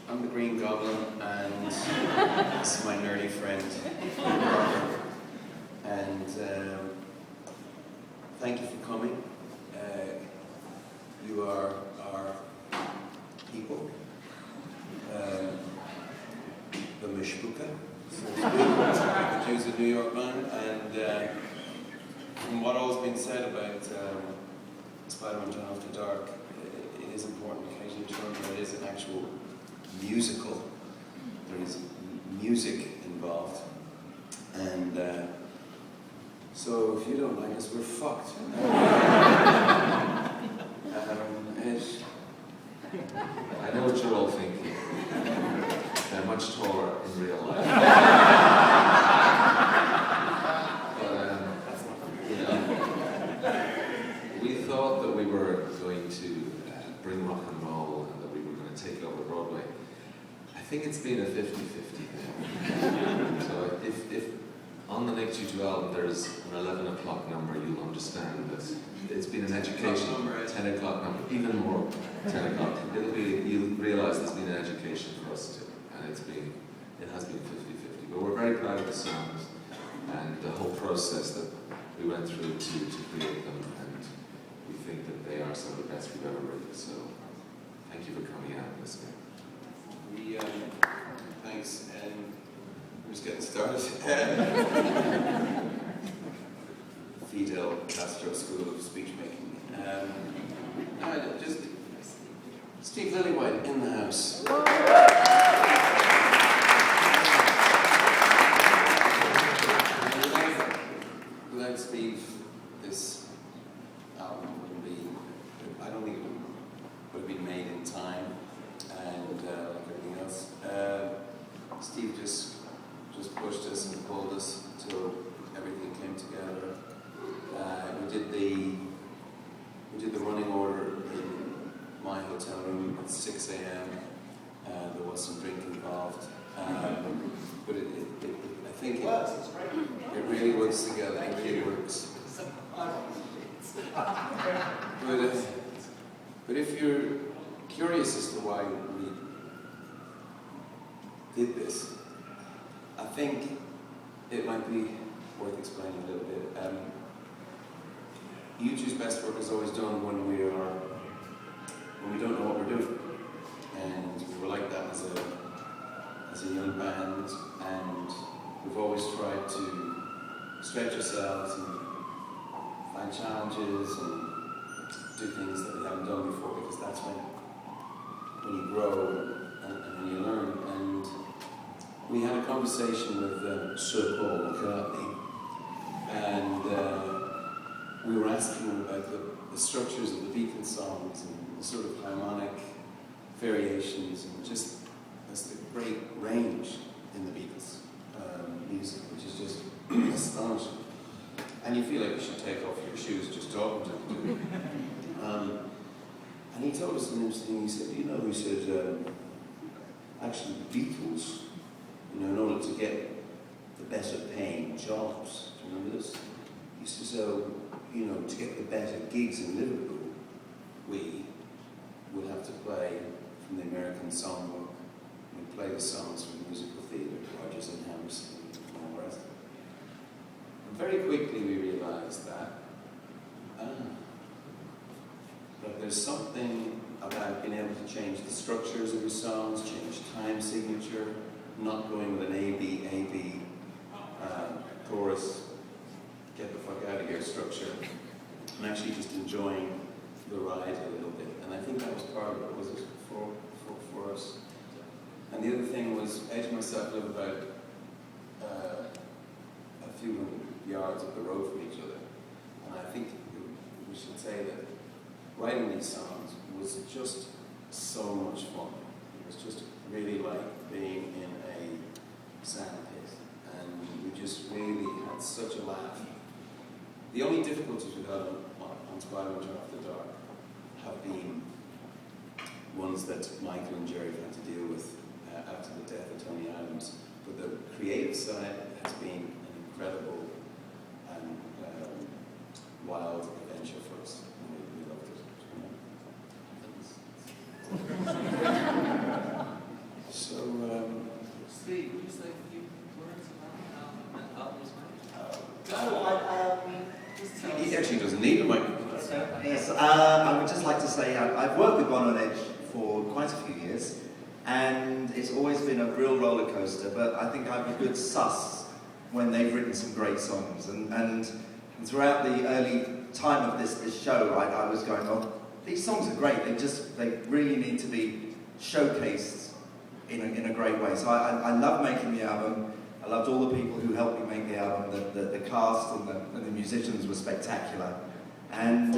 I'm the Green Goblin, and this is my nerdy friend. And thank you for coming. You are our people, the Mishbuka, so to speak, to use a New York man. And from what all's been said about Spider-Man Turn After Dark, it is important occasionally to remember that it is an actual musical. There is music involved. And so if you don't like us, we're fucked. I know what you're all thinking. They're much taller in real life. But, we thought that we were going to bring rock and roll and that we were going to take over Broadway. I think it's been a 50-50 thing. So if on the Nick Tutu album there's an 11 o'clock number, you'll understand that it's been an education. 10 o'clock number, even more. 10 o'clock. You'll realise there's been an education for us too, and it has been 50-50. But we're very proud of the songs and the whole process that we went through to create them, and we think that they are some of the best we've ever written. So thank you for coming out and listening. Thanks, and we're just getting started. Fidel Castro School of Speech Making. Just Steve Lillywhite in the house. Without Steve, this album wouldn't be. I don't think it would have been made in time, and like everything else. Steve just pushed us and pulled us until everything came together. We did the running order in my hotel room at 6 a.m. There was some drink involved, but I think it really works together. I think it works. But if you're curious as to why we did this, I think it might be worth explaining a little bit. U2's best work is always done when we don't know what we're doing, and we were like that as a young band, and we've always tried to stretch ourselves and find challenges and do things that we haven't done before, because that's when you grow and when you learn. And we had a conversation with Sir Paul McCartney, and we were asking him about the structures of the Beatles songs and the sort of harmonic variations and just the great range in the Beatles music, which is just astonishing. And you feel like you should take off your shoes just talking to him. And he told us an interesting, he said, actually the Beatles, in order to get the better paying jobs, do you remember this? He said, so, to get the better gigs in Liverpool, we would have to play from the American songbook. We'd play the songs from the musical theatre, Rodgers and Hammerstein, and all the rest. And very quickly we realised that there's something about being able to change the structures of your songs, change time signature, not going with an A-B chorus, get the fuck out of here structure, and actually just enjoying the ride a little bit. And I think that was part of it, was it, for us. And the other thing was, Edge and myself live about a few hundred yards up the road from each other. And I think we should say that writing these songs was just so much fun. It was just really like being in a sandpit, and we just really had such a laugh. The only difficulties we've had on Spider-Man Turn After Dark have been ones that Michael and Jerry had to deal with after the death of Tony Adams. But the creative side has been an incredible and wild adventure for us. We loved it. few years, and it's always been a real roller coaster, but I think I'm a good suss when they've written some great songs. And throughout the early time of this show, I was going, oh, these songs are great, they really need to be showcased in a great way. So I love making the album. I loved all the people who helped me make the album. The cast and the musicians were spectacular. And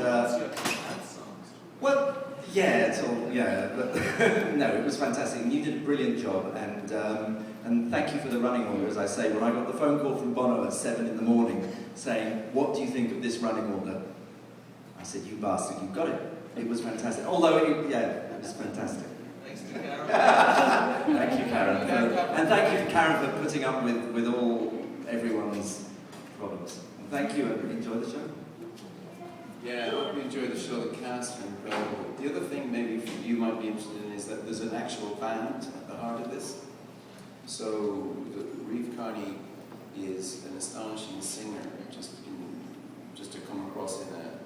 well, yeah, it's all, yeah, but no, it was fantastic. And you did a brilliant job. And thank you for the running order. As I say, when I got the phone call from Bono at 7 in the morning saying, "What do you think of this running order?" I said, "You bastard, you got it." It was fantastic. Although, it was fantastic. Thanks to Karen. Thank you, Karen. And thank you, Karen, for putting up with everyone's problems. And thank you, and enjoy the show. Yeah, I hope you enjoyed the show. The cast are incredible. The other thing maybe you might be interested in is that there's an actual band at the heart of this. So, Reeve Carney is an astonishing singer, just to come across on a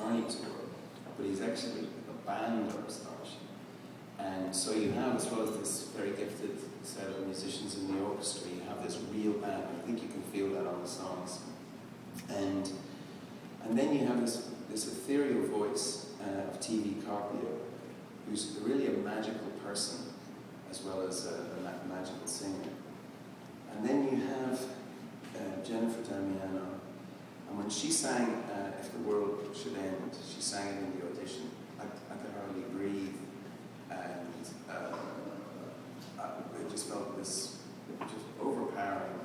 Carney tour. But he's actually, the band are astonishing. And so you have, as well as this very gifted set of musicians in the orchestra, you have this real band. I think you can feel that on the songs. And then you have this ethereal voice of TV Carpio, who's really a magical person, as well as a magical singer. And then you have Jennifer Damiano, and when she sang If the World Should End, she sang it in the audition. I could hardly breathe, and I just felt this just overpowering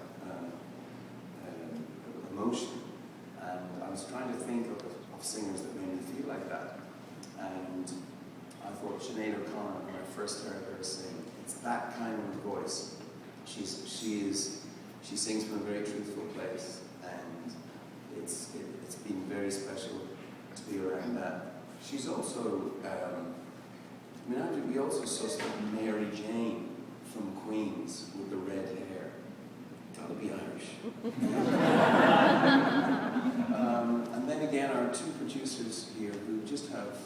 emotion. And I was trying to think of singers that made me feel like that. And I thought Sinead O'Connor, when I first heard her sing, it's that kind of voice. She sings from a very truthful place, and it's been very special to be around that. She's also, we also saw stuff Mary Jane from Queens with the red hair. Gotta be Irish. And then again, our two producers here who just have,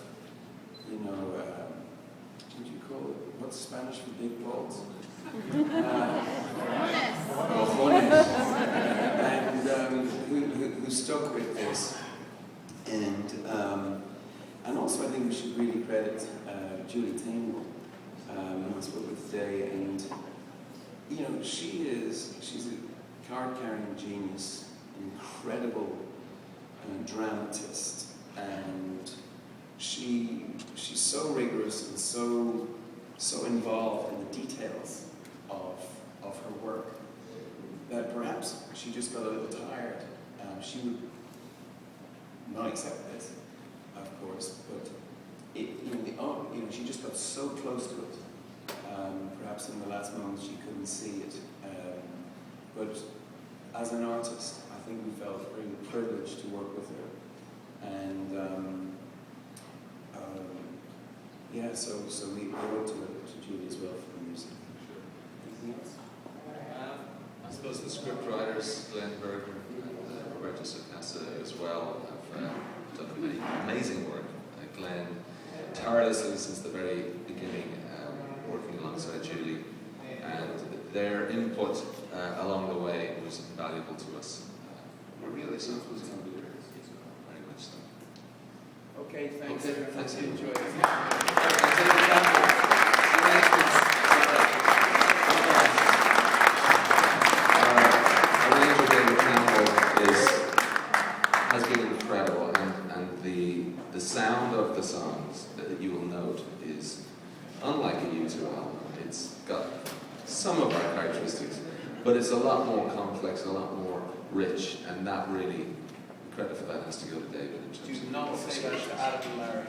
what do you call it? What's Spanish for big balls? And who stuck with this. And also I think we should really credit Julie Tainwell, who I spoke with today. And, she's a card-carrying genius, incredible dramatist, and she's so rigorous and so involved in the details of her work that perhaps she just got a little tired. She would not accept this, of course, but she just got so close to it. Perhaps in the last moment she couldn't see it, but as an artist, I think we felt really privileged to work with her, and so we owe to Julie as well for the music. Anything else? I suppose the script writers, Glenn Berger and Roberto Sacasa as well, have done amazing work. Glenn, tirelessly since the very beginning, working alongside Julie, and their input along the way was invaluable to us. We're really so very much so. Okay, thanks. Okay, thanks. Enjoy it. Arranger David Campbell has been incredible, and the sound of the songs that you will note is unlike a U2 album. It's got some of our characteristics, but it's a lot more complex, a lot more rich, and that really, credit for that has to go to David. Do not say that to Adam and Larry.